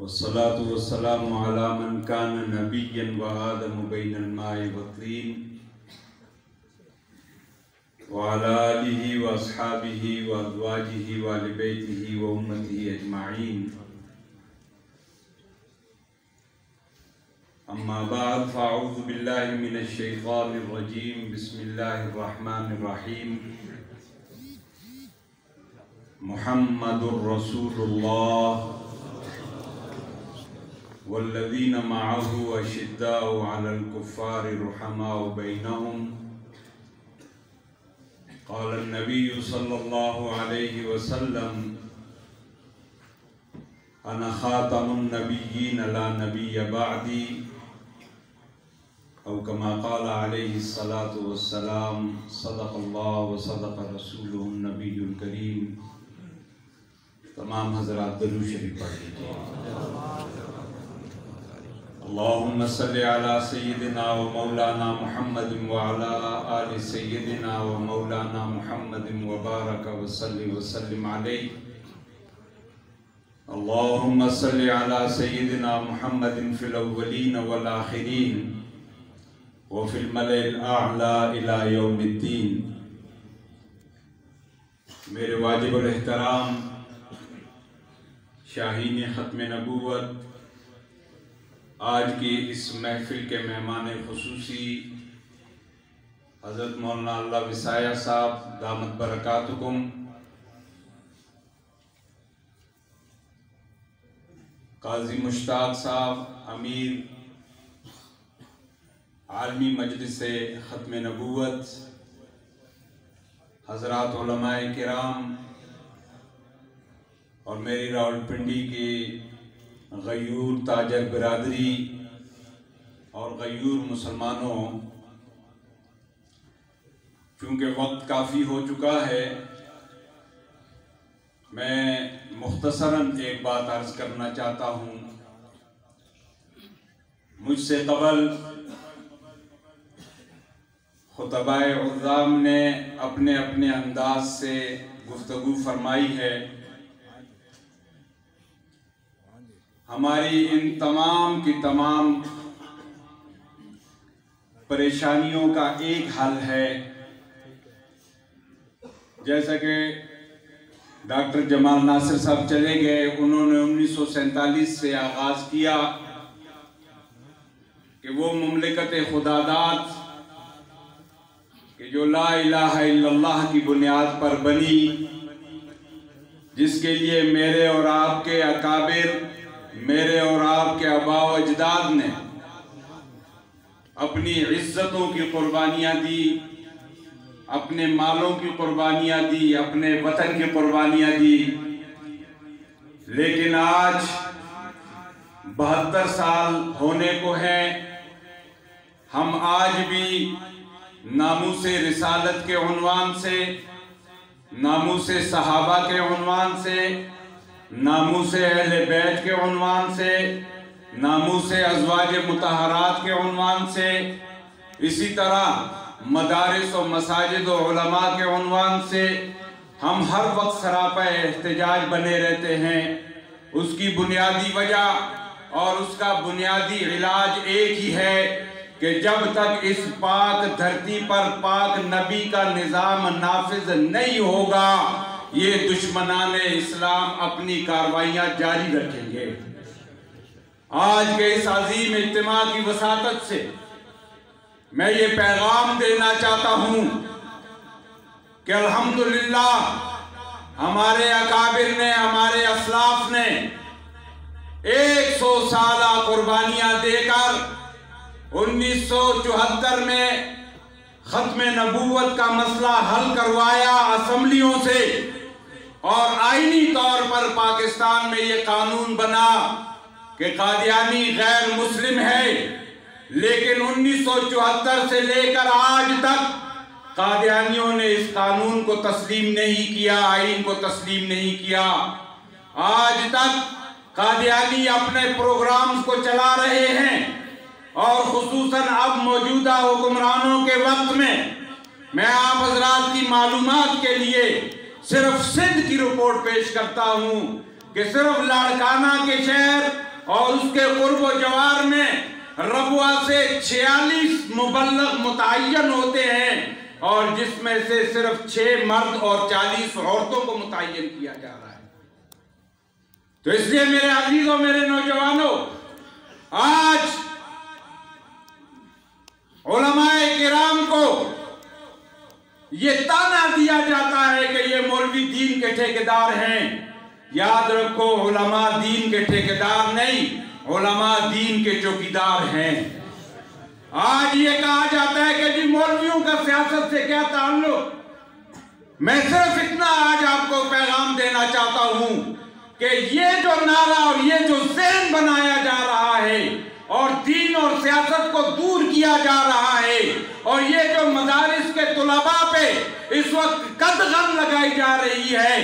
والصلاة والسلام على من كان نبيا وآدم بين الماء والطين وعلى آله وأصحابه وأزواجه وآل بيته وأمته أجمعين. أما بعد فأعوذ بالله من الشيطان الرجيم. بسم الله الرحمن الرحيم. محمد رسول الله والذين معه أشداء على الكفار رحماء بينهم. قال النبي صلى الله عليه وسلم: أنا خاتم النبيين لا نبي بعدي، أو كما قال عليه الصلاة والسلام. صدق الله وصدق رسوله النبي الكريم. تمام حضرات درود شریف پڑھ لیجیے. اللهم صل على سيدنا ومولانا محمد وعلى آل سيدنا ومولانا محمد وبارك وسلم عليه. اللهم صل على سيدنا محمد في الأولين والآخرين وفي الملأ الأعلى إلى يوم الدين. میرے واجب الاحترام شاہین ختم نبوت، آج کی اس محفل کے مہمان خصوصی حضرت مولانا اللہ وسایہ صاحب دامت برکاتکم، قاضی مشتاق صاحب امیر عالمی مجلس ختم نبوت، حضرات علماء کرام اور میری راولپنڈی کی غیور تاجر برادری اور غیور مسلمانوں، چونکہ وقت کافی ہو چکا ہے، میں مختصراً ایک بات عرض کرنا چاہتا ہوں. مجھ سے قبل خطباء عظام نے اپنے اپنے انداز سے گفتگو فرمائی ہے. ہماری ان تمام کی تمام پریشانیوں کا ایک حل ہے. جیسا کہ ڈاکٹر جمال ناصر صاحب چلے گئے، انہوں نے 1947 سے آغاز کیا کہ وہ مملکت خداداد کہ جو لا الہ الا اللہ کی بنیاد پر بنی، جس کے لیے میرے اور آپ کے اکابر، میرے اور آپ کے آباء و اجداد نے اپنی عزتوں کی قربانیاں دی، اپنے مالوں کی قربانیاں دی، اپنے وطن کی قربانیاں دی. لیکن آج 72 سال ہونے کو ہیں، ہم آج بھی ناموس رسالت کے عنوان سے، ناموس صحابہ کے عنوان سے، ناموس اہل بیت کے عنوان سے، ناموس ازواج مطہرات کے عنوان سے، اسی طرح مدارس و مساجد و علماء کے عنوان سے ہم ہر وقت سراپا احتجاج بنے رہتے ہیں. اس کی بنیادی وجہ اور اس کا بنیادی علاج ایک ہی ہے کہ جب تک اس پاک دھرتی پر پاک نبی کا نظام نافذ نہیں ہوگا، یہ دشمنان اسلام اپنی کارروائیاں جاری رکھیں گے. آج کے اس عظیم اجتماع کی وساطت سے میں یہ پیغام دینا چاہتا ہوں کہ الحمدللہ ہمارے اکابر نے، ہمارے اسلاف نے 100 سالہ قربانیاں دے کر 1974 میں ختم نبوت کا مسئلہ حل کروایا اسمبلیوں سے، اور آئینی طور پر پاکستان میں یہ قانون بنا کہ قادیانی غیر مسلم ہے. لیکن 1974 سے لے کر آج تک قادیانیوں نے اس قانون کو تسلیم نہیں کیا، آئین کو تسلیم نہیں کیا. آج تک قادیانی اپنے پروگرامز کو چلا رہے ہیں، اور خصوصاً اب موجودہ حکمرانوں کے وقت میں آپ حضرات کی معلومات کے لیے صرف سندھ کی رپورٹ پیش کرتا ہوں کہ صرف لاڑکانہ کے شہر اور اس کے قرب و جوار میں ربوہ سے 46 مبلغ متعین ہوتے ہیں، اور جس میں سے صرف 6 مرد اور 40 عورتوں کو متعین کیا جا رہا ہے۔ تو اس لیے میرے عزیزوں، میرے نوجوانوں، آج علماء کرام کو یہ تانا دیا جاتا ہے کہ یہ مولوی دین کے ٹھیکیدار ہیں۔ یاد رکھو، علماء دین کے ٹھیکیدار نہیں، علماء دین کے چوکیدار ہیں۔ آج یہ کہا جاتا ہے کہ جی مولویوں کا سیاست سے کیا تعلق؟ میں صرف اتنا آج آپ کو پیغام دینا چاہتا ہوں کہ یہ جو نعرہ اور یہ جو ذہن بنایا جا رہا ہے اور دین اور سیاست کو دور کیا جا رہا ہے، اور یہ جو مدارس کے طلباء پہ اس وقت قدغن لگائی جا رہی ہے،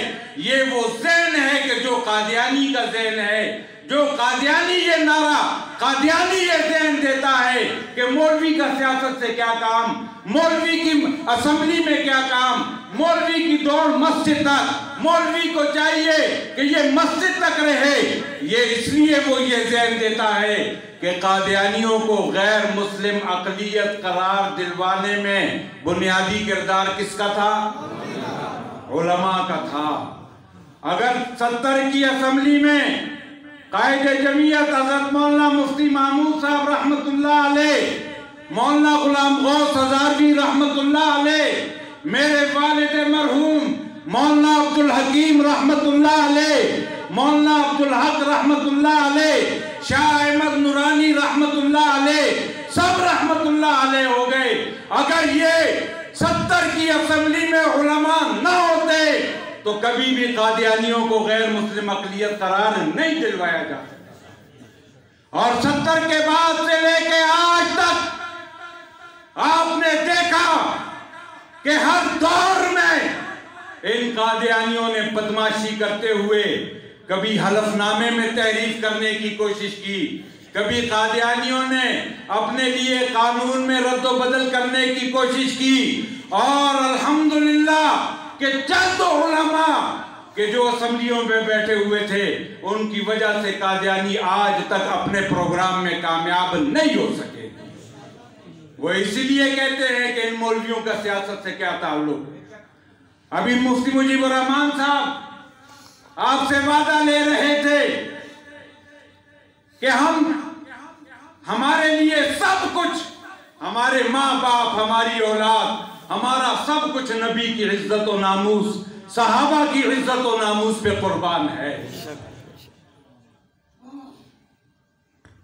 یہ وہ ذہن ہے کہ جو قادیانی کا ذہن ہے، جو قادیانی یہ نعرہ، قادیانی یہ ذہن دیتا ہے کہ مولوی کا سیاست سے کیا کام، مولوی کی اسمبلی میں کیا کام، مولوی کی دوڑ مسجد تک، مولوی کو چاہیے کہ یہ مسجد تک رہے۔ یہ اس لیے وہ یہ ذہن دیتا ہے کہ قادیانیوں کو غیر مسلم اقلیت قرار دلوانے میں بنیادی کردار کس کا تھا؟ علماء کا تھا۔ اگر 70 کی اسمبلی میں قائد جمعیت حضرت مولانا مفتی محمود صاحب رحمت اللہ علیہ، مولانا غلام غوث ہزاروی رحمت اللہ علیہ، میرے والد مرحوم مولانا عبدالحکیم رحمت اللہ علیہ، مولانا عبدالحق رحمت اللہ علیہ، شاہ احمد نورانی رحمت اللہ علیہ، سب رحمت اللہ علیہ ہو گئے۔ اگر یہ 70 کی اسمبلی میں علماء نہ ہوتے تو کبھی بھی قادیانیوں کو غیر مسلم اقلیت قرار نہیں دلوایا جا سکتا۔ اور 70 کے بعد سے لے کے آج تک آپ نے دیکھا کہ ہر دور میں ان قادیانیوں نے بدماشی کرتے ہوئے کبھی حلف نامے میں تحریف کرنے کی کوشش کی، کبھی قادیانیوں نے اپنے لیے قانون میں رد و بدل کرنے کی کوشش کی، اور الحمدللہ کہ چند علماء کہ جو اسمبلیوں میں بیٹھے ہوئے تھے ان کی وجہ سے قادیانی آج تک اپنے پروگرام میں کامیاب نہیں ہو سکے۔ وہ اسی لیے کہتے ہیں کہ ان مولویوں کا سیاست سے کیا تعلق۔ ابھی مفتی مجیب الرحمان صاحب آپ سے وعدہ لے رہے تھے کہ ہمارے لیے سب کچھ، ہمارے ماں باپ، ہماری اولاد، ہمارا سب کچھ نبی کی عزت و ناموس، صحابہ کی عزت و ناموس پہ قربان ہے۔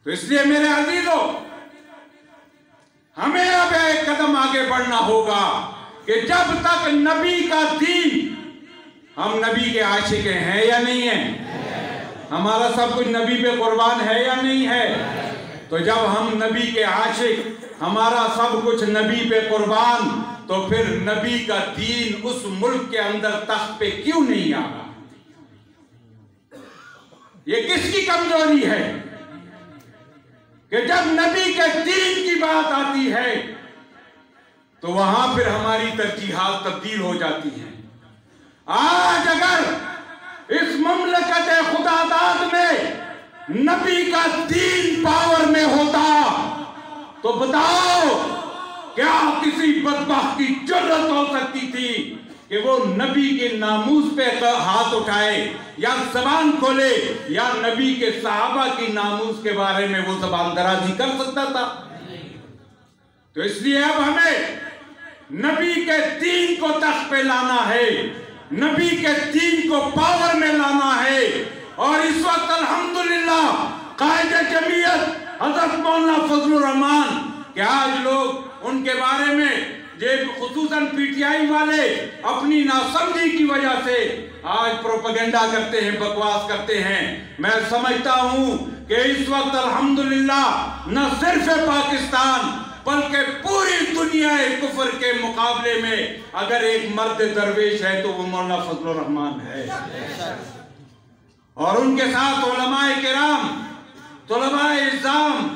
تو اس لیے میرے عزیزوں، ہمیں اب ایک قدم آگے بڑھنا ہوگا کہ جب تک نبی کا دین، ہم نبی کے عاشق ہیں یا نہیں ہیں؟ ہمارا سب کچھ نبی پہ قربان ہے یا نہیں ہے؟ تو جب ہم نبی کے عاشق، ہمارا سب کچھ نبی پہ قربان، تو پھر نبی کا دین اس ملک کے اندر تخت پہ کیوں نہیں آ رہا؟ یہ کس کی کمزوری ہے کہ جب نبی کے دین کی بات آتی ہے تو وہاں پھر ہماری ترجیحات تبدیل ہو جاتی ہیں۔ آج اگر اس مملکت خدا داد میں نبی کا دین پاور میں ہوتا تو بتاؤ کیا کسی بدبخت کی جرت ہو سکتی تھی کہ وہ نبی کے ناموس پہ ہاتھ اٹھائے یا زبان کھولے یا نبی کے صحابہ کی ناموس کے بارے میں وہ زبان درازی کر سکتا تھا؟ تو اس لیے اب ہمیں نبی کے دین کو تخت پہ لانا ہے، نبی کے دین کو پاور میں لانا ہے۔ اور اس وقت الحمدللہ قائد جمعیت حضرت مولانا فضل الرحمان کہ آج لوگ ان کے بارے میں خصوصاً پی ٹی آئی والے اپنی ناسمجھی کی وجہ سے آج پروپیگنڈا کرتے ہیں، بکواس کرتے ہیں۔ میں سمجھتا ہوں کہ اس وقت الحمدللہ نہ صرف پاکستان بلکہ پوری دنیا کفر کے مقابلے میں اگر ایک مرد درویش ہے تو وہ مولانا فضل الرحمان ہے، اور ان کے ساتھ علماء کرام، طلباء اعظام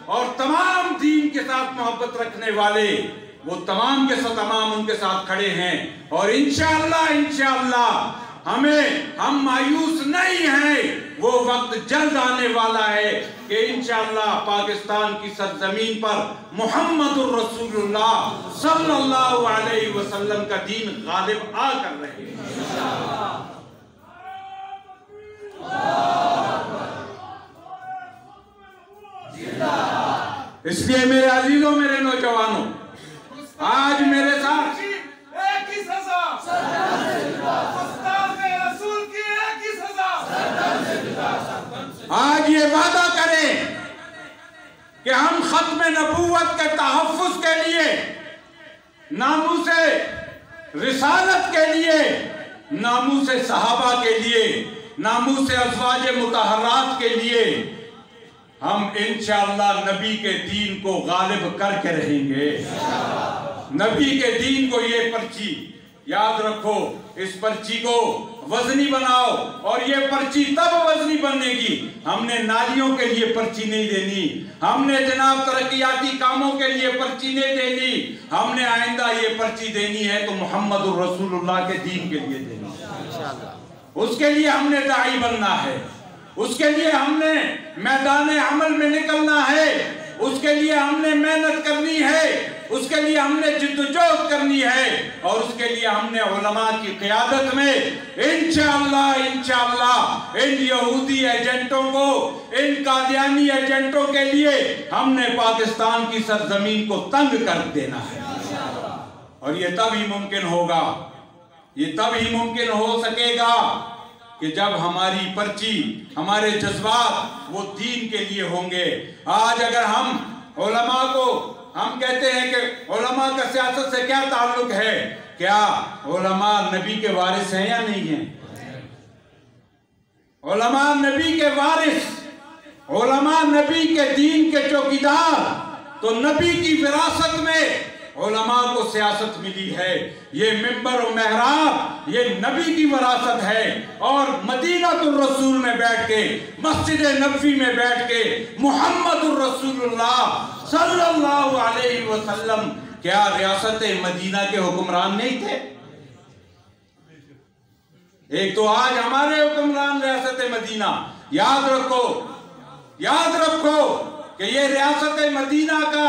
اور تمام دین کے ساتھ محبت رکھنے والے، وہ تمام کے ساتھ تمام ان کے ساتھ کھڑے ہیں۔ اور انشاءاللہ ہم مایوس نہیں ہیں. وہ وقت جلد آنے والا ہے کہ انشاءاللہ پاکستان کی سرزمین پر محمد الرسول اللہ صلی اللہ علیہ وسلم کا دین غالب آ کر رہے ہیں. اس لیے میرے عزیزوں، میرے نوجوانوں، آج میرے ساتھ ایک ہی سزا، گستاخ رسول کی ایک ہی سزا. آج یہ وعدہ کریں کہ ہم ختم نبوت کے تحفظ کے لیے، ناموس رسالت کے لیے، ناموس صحابہ کے لیے، ناموس ازواج مطہرات کے لیے ہم انشاءاللہ نبی کے دین کو غالب کر کے رہیں گے. نبی کے دین کو یہ پرچی یاد رکھو، اس پرچی کو وزنی بناؤ. اور یہ پرچی تب وزنی بننے گی، ہم نے نالیوں کے لیے پرچی نہیں دینی، ہم نے جناب ترقیاتی کاموں کے لیے پرچی نہیں دینی. ہم نے آئندہ یہ پرچی دینی ہے تو محمد الرسول اللہ کے دین کے لیے دینی ہے. اس کے لیے ہم نے داعی بننا ہے، اس کے لیے ہم نے میدان عمل میں نکلنا ہے، اس کے لیے ہم نے محنت کرنی ہے، اس کے لیے ہم نے جدوجہد کرنی ہے، اور اس کے لیے ہم نے علماء کی قیادت میں انشاءاللہ ان یہودی ایجنٹوں کو، ان قادیانی ایجنٹوں کے لیے ہم نے پاکستان کی سرزمین کو تنگ کر دینا ہے. اور یہ تب ہی ممکن ہوگا، یہ تب ہی ممکن ہو سکے گا کہ جب ہماری پرچی، ہمارے جذبات وہ دین کے لیے ہوں گے. آج اگر ہم علماء کو ہم کہتے ہیں کہ علماء کا سیاست سے کیا تعلق ہے، کیا علماء نبی کے وارث ہیں یا نہیں ہیں؟ علماء نبی کے وارث، علماء نبی کے دین کے چوکیدار. تو نبی کی وراثت میں علماء کو سیاست ملی ہے. یہ منبر و محراب یہ نبی کی وراثت ہے. اور مدینہ الرسول میں بیٹھ کے، مسجد نبوی میں بیٹھ کے محمد الرسول اللہ صلی اللہ علیہ وسلم کیا ریاست مدینہ کے حکمران نہیں تھے؟ ایک تو آج ہمارے حکمران ریاست مدینہ. یاد رکھو کہ یہ ریاست مدینہ کا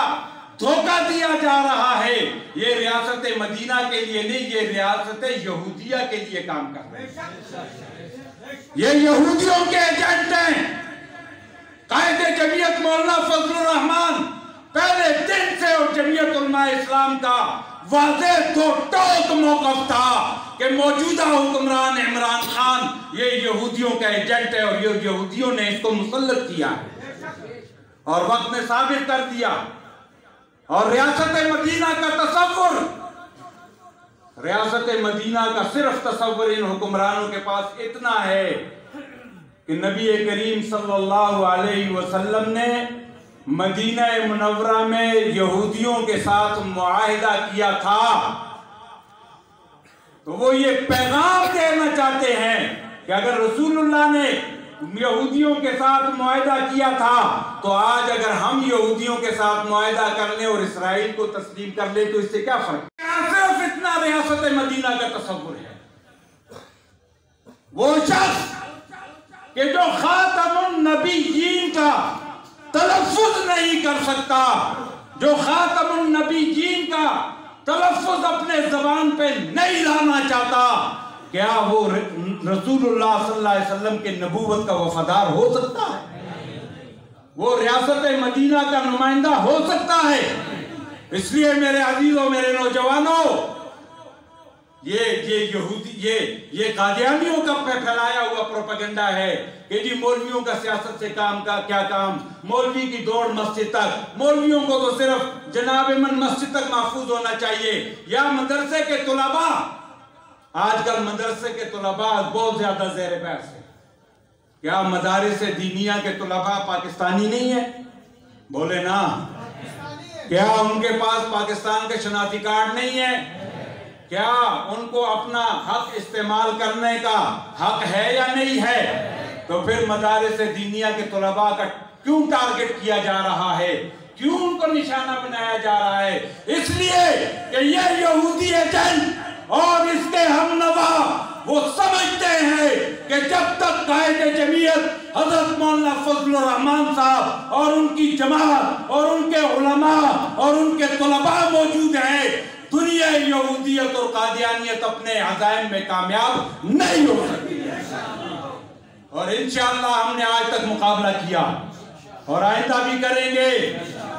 دھوکہ دیا جا رہا ہے. یہ ریاست مدینہ کے لیے نہیں، یہ ریاست یہودیہ کے لیے کام کر رہے ہیں. یہ یہودیوں کے ایجنٹ ہیں. قائد جمعیت مولانا فضل الرحمان پہلے دن سے اور جمعیت علماء اسلام کا واضح دو ٹوک موقف تھا کہ موجودہ حکمران عمران خان یہ یہودیوں کا ایجنٹ ہے، اور یہ یہودیوں نے اس کو مسلط کیا ہے اور وقت میں ثابت کر دیا. اور ریاست مدینہ کا تصور، ریاست مدینہ کا صرف تصور ان حکمرانوں کے پاس اتنا ہے کہ نبی کریم صلی اللہ علیہ وسلم نے مدینہ منورہ میں یہودیوں کے ساتھ معاہدہ کیا تھا. تو وہ یہ پیغام دینا چاہتے ہیں کہ اگر رسول اللہ نے یہودیوں کے ساتھ معاہدہ کیا تھا تو آج اگر ہم یہودیوں کے ساتھ معاہدہ کر لیں اور اسرائیل کو تسلیم کر لیں تو اس سے کیا فرق؟ صرف اتنا ریاست مدینہ کا تصور ہے. وہ شخص کہ جو خاتم النبیین کا تلفظ نہیں کر سکتا، جو خاتم النبیین کا تلفظ اپنے زبان پہ نہیں لانا چاہتا، کیا وہ رسول اللہ صلی اللہ علیہ وسلم کے نبوت کا وفادار ہو سکتا ہے؟ وہ ریاست مدینہ کا نمائندہ ہو سکتا ہے؟ اس لیے میرے عزیزوں، میرے نوجوانوں، یہ قادیانیوں کا پھیلایا ہوا پروپیگنڈا ہے کہ جی مولویوں کا سیاست سے کیا کام، مولوی کی دوڑ مسجد تک، مولویوں کو تو صرف جناب من مسجد تک محفوظ ہونا چاہیے. یا مدرسے کے طلباء، آج کل مدرسے کے طلباء بہت زیادہ زیر بحث ہے. کیا مدارس دینیہ کے طلباء پاکستانی نہیں ہیں؟ بولے نا. کیا ان کے پاس پاکستان کے شناختی کارڈ نہیں ہے؟ کیا ان کو اپنا حق استعمال کرنے کا حق ہے یا نہیں ہے؟ تو پھر مدارس دینیہ کے طلباء کا کیوں ٹارگٹ کیا جا رہا ہے؟ کیوں ان کو نشانہ بنایا جا رہا ہے؟ اس لیے کہ یہ یہودی ایجنٹ اور اس کے ہم نوا وہ سمجھتے ہیں کہ جب تک قائد جمعیت حضرت مولانا فضل الرحمان صاحب اور ان کی جماعت اور ان کے علماء اور ان کے طلباء موجود ہیں، دنیا یہودیت اور قادیانیت اپنے عزائم میں کامیاب نہیں ہو سکتی۔ اور انشاءاللہ ہم نے آج تک مقابلہ کیا اور آئندہ بھی کریں گے،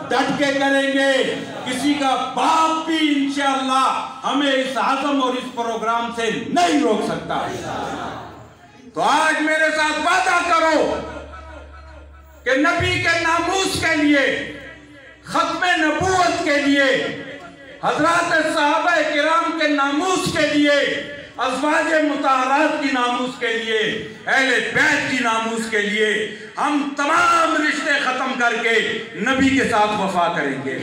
ڈٹ کے کریں گے۔ کسی کا باپ بھی انشاءاللہ ہمیں اس عزم اور اس پروگرام سے نہیں روک سکتا۔ تو آج میرے ساتھ وعدہ کرو کہ نبی کے ناموس کے لیے، ختم نبوت کے لیے، حضرات صحابہ کرام کے ناموس کے لیے، ازواج مطہرات کی ناموس کے لیے، اہل بیت کی ناموس کے لیے ہم تمام رشتے ختم کر کے نبی کے ساتھ وفا کریں گے۔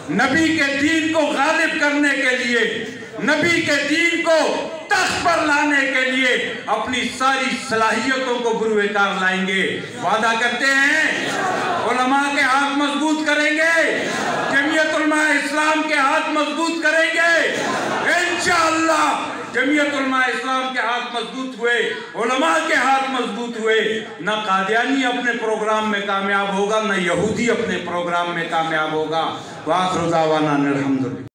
نبی کے دین کو غالب کرنے کے لیے، نبی کے دین کو تخت پر لانے کے لیے اپنی ساری صلاحیتوں کو بروئے کار لائیں گے۔ وعدہ کرتے ہیں علماء کے ہاتھ مضبوط کریں گے، جمعیت علماء اسلام کے ہاتھ مضبوط کریں گے انشاءاللہ۔ جمعیت علماء اسلام کے ہاتھ مضبوط ہوئے، علماء کے ہاتھ مضبوط ہوئے، نہ قادیانی اپنے پروگرام میں کامیاب ہوگا، نہ یہودی اپنے پروگرام میں کامیاب ہوگا۔ وآخر دعوانا الحمدللہ۔